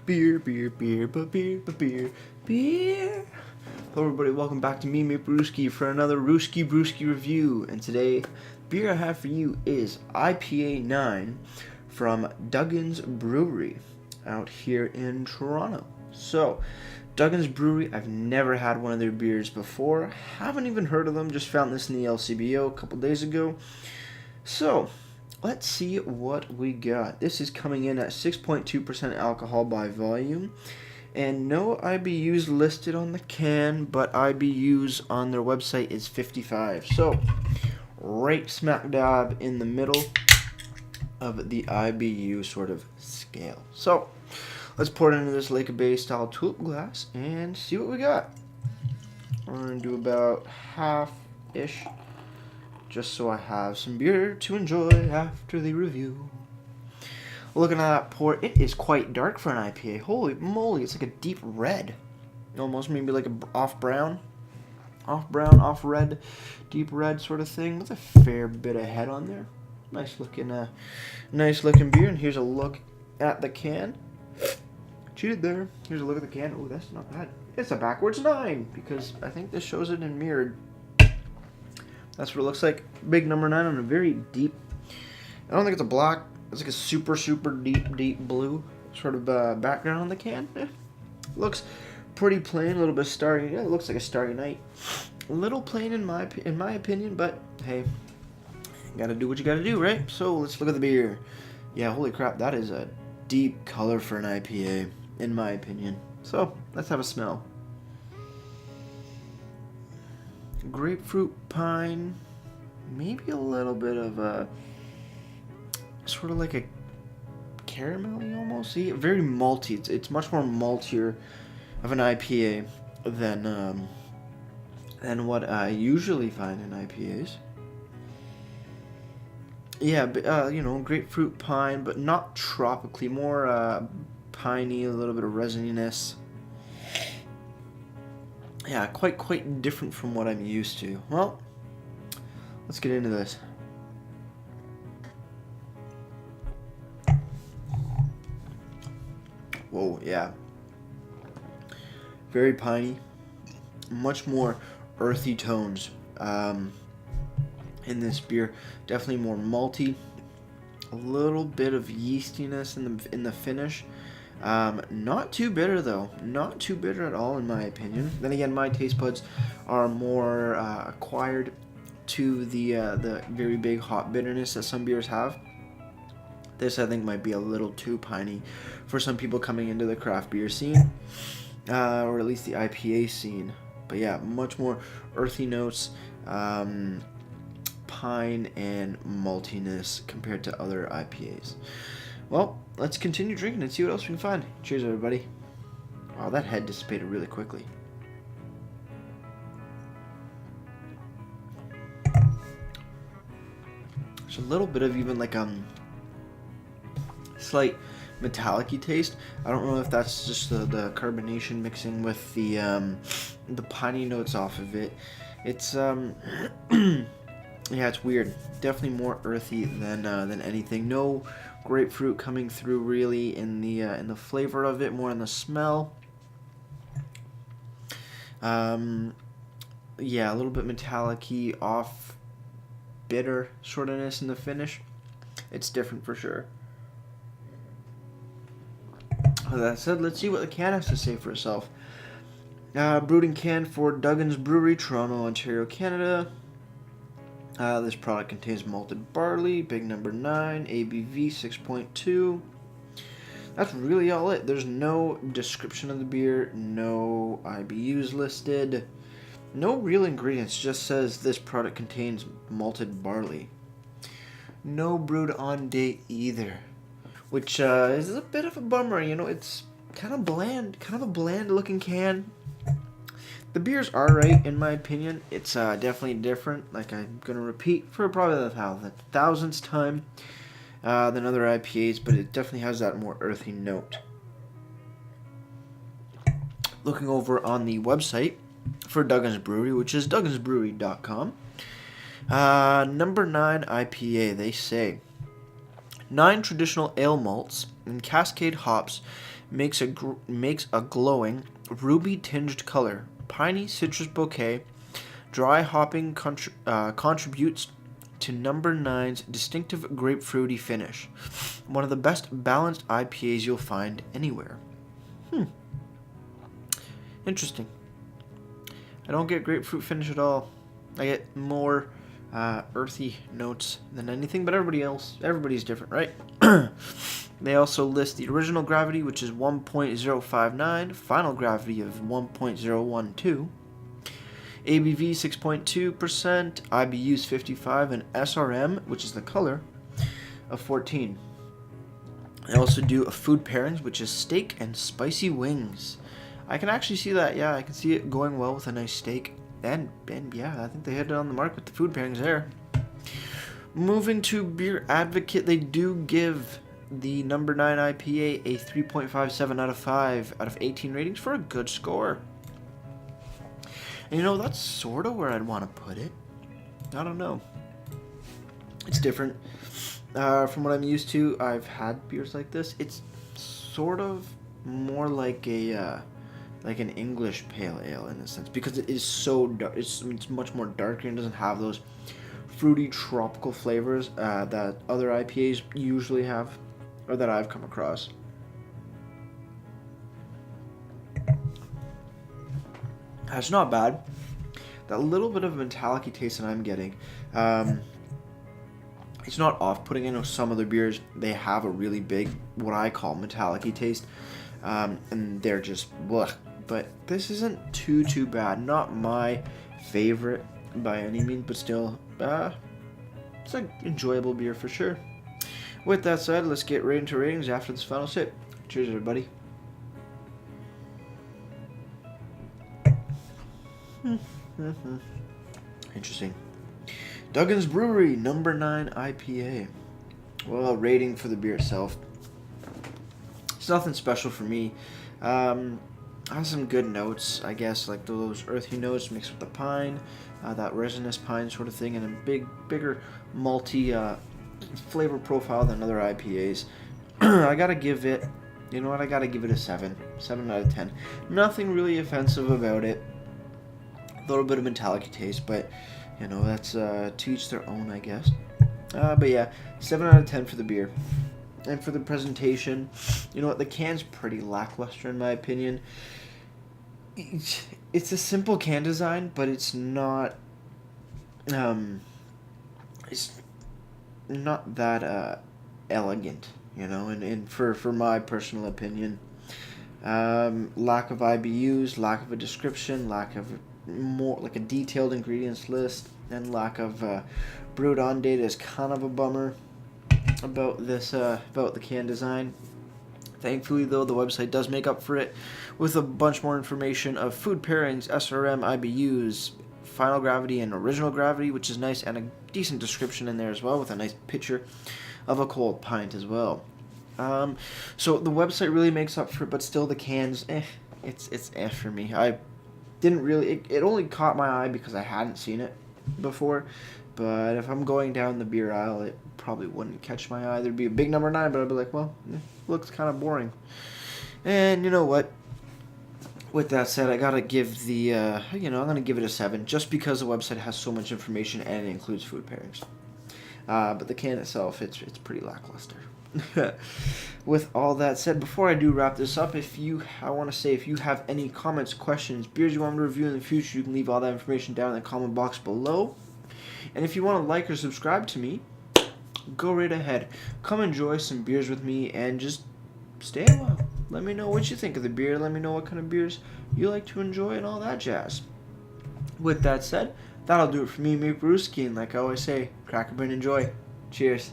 Beer, beer, beer, but beer, beer. Hello everybody, welcome back to me, Brewski, for another Rooski Brewski review. And today, beer I have for you is IPA 9 from Duggan'S Brewery out here in Toronto. So, Duggan'S Brewery, I've never had one of their beers before. Haven't even heard of them, just found this in the LCBO a couple days ago. So, let's see what we got. This is coming in at 6.2% alcohol by volume. And no IBUs listed on the can, but IBUs on their website is 55. So, right smack dab in the middle of the IBU sort of scale. So, let's pour it into this Lake of Bay style tulip glass and see what we got. We're going to do about half-ish, just so I have some beer to enjoy after the review. Looking at that pour, it is quite dark for an IPA. Holy moly, it's like a deep red. Almost maybe like a off brown, off red, deep red sort of thing with a fair bit of head on there. Nice looking beer. And here's a look at the can. Cheated there. Here's a look at the can. Oh, that's not bad. It's a backwards 9 because I think this shows it in mirrored. That's what it looks like. Big number 9 on a very deep. I don't think it's a black. It's like a super deep blue sort of background on the can. Looks pretty plain. A little bit starry. Yeah, it looks like a starry night. A little plain in my opinion, but hey, you gotta do what you gotta do, right? So let's look at the beer. Yeah, holy crap, that is a deep color for an IPA, in my opinion. So let's have a smell. Grapefruit, pine, maybe a little bit of a sort of like a caramelly almost. See, very malty. It's much more maltier of an IPA than what I usually find in IPAs. Yeah, but, grapefruit, pine, but not tropically. More piney, a little bit of resininess. Yeah, quite different from what I'm used to. Well, let's get into this. Whoa, yeah. Very piney. Much more earthy tones in this beer. Definitely more malty. A little bit of yeastiness in the finish. Not too bitter though. Not too bitter at all in my opinion. Then again, my taste buds are more acquired to the very big hot bitterness that some beers have. This, I think, might be a little too piney for some people coming into the craft beer scene, or at least the IPA scene. But yeah, much more earthy notes, pine and maltiness compared to other IPAs. Well, let's continue drinking and see what else we can find. Cheers, everybody. Wow, that head dissipated really quickly. There's a little bit of even like slight metallic-y taste. I don't know if that's just the carbonation mixing with the piney notes off of it. It's yeah, it's weird. Definitely more earthy than anything. No grapefruit coming through really in the flavor of it. More in the smell. Yeah, a little bit metallic-y, off bitter sortness in the finish. It's different for sure. With that said, let's see what the can has to say for itself. Brewed and canned for Duggan'S Brewery, Toronto, Ontario, Canada. This product contains malted barley, big number 9, ABV 6.2. That's really all it. There's no description of the beer, no IBUs listed, no real ingredients. Just says this product contains malted barley. No brewed on date either. Which is a bit of a bummer, it's kind of bland, kind of a bland looking can. The beer's alright in my opinion. It's definitely different, like I'm going to repeat for probably the thousandth time than other IPAs, but it definitely has that more earthy note. Looking over on the website for Duggan'S Brewery, which is duggansbrewery.com, number 9 IPA, they say 9 traditional ale malts and Cascade hops makes a glowing, ruby-tinged color. Piney citrus bouquet. Dry hopping contributes to number 9's distinctive grapefruity finish. One of the best balanced IPAs you'll find anywhere. Interesting. I don't get grapefruit finish at all. I get more earthy notes than anything, but everybody's different, right? They also list the original gravity, which is 1.059, final gravity of 1.012, ABV 6.2%, IBUs 55, and SRM, which is the color, of 14. They also do a food pairings, which is steak and spicy wings. I can actually see that. Yeah, I can see it going well with a nice steak. And yeah, I think they hit it on the mark with the food pairings there. Moving to Beer Advocate, they do give the number 9 IPA a 3.57 out of 5 out of 18 ratings for a good score. And that's sort of where I'd want to put it. I don't know. It's different from what I'm used to. I've had beers like this. It's sort of more like an English pale ale in a sense, because it is so dark. It's much more darker and doesn't have those fruity tropical flavors that other IPAs usually have, or that I've come across. That's not bad. That little bit of metallic taste that I'm getting, it's not off-putting. I know some other beers, they have a really big, what I call metallic taste, and they're just blech. But this isn't too bad. Not my favorite by any means, but still, it's an enjoyable beer for sure. With that said, let's get right into ratings after this final sip. Cheers, everybody. Interesting. Duggan'S Brewery, number 9 IPA. Well, rating for the beer itself. It's nothing special for me. Has some good notes, I guess, like those earthy notes mixed with the pine, that resinous pine sort of thing, and a bigger malty flavor profile than other IPAs. I gotta give it, I gotta give it a 7 out of 10. Nothing really offensive about it. A little bit of metallic taste, but that's to each their own, I guess. But yeah, 7 out of 10 for the beer. And for the presentation, the can's pretty lackluster in my opinion. It's a simple can design, but it's not that elegant, and for my personal opinion. Lack of IBUs, lack of a description, lack of more like a detailed ingredients list, and lack of brewed on date is kind of a bummer about this about the can design. Thankfully, though, the website does make up for it with a bunch more information of food pairings, SRM, IBUs, final gravity, and original gravity, which is nice, and a decent description in there as well with a nice picture of a cold pint as well. So the website really makes up for it, but still the cans, it's for me. I didn't really, it only caught my eye because I hadn't seen it before, but if I'm going down the beer aisle, it probably wouldn't catch my eye. There'd be a big number 9, but I'd be like, well, looks kind of boring. And you know what? With that said, I gotta give the, I'm gonna give it a 7, just because the website has so much information and it includes food pairings. But the can itself, it's pretty lackluster. With all that said, before I do wrap this up, if you have any comments, questions, beers you want me to review in the future, you can leave all that information down in the comment box below. And if you want to like or subscribe to me, go right ahead. Come enjoy some beers with me and just stay a while. Let me know what you think of the beer. Let me know what kind of beers you like to enjoy and all that jazz. With that said, that'll do it for me, Brewski, and like I always say, crack a beer and enjoy. Cheers.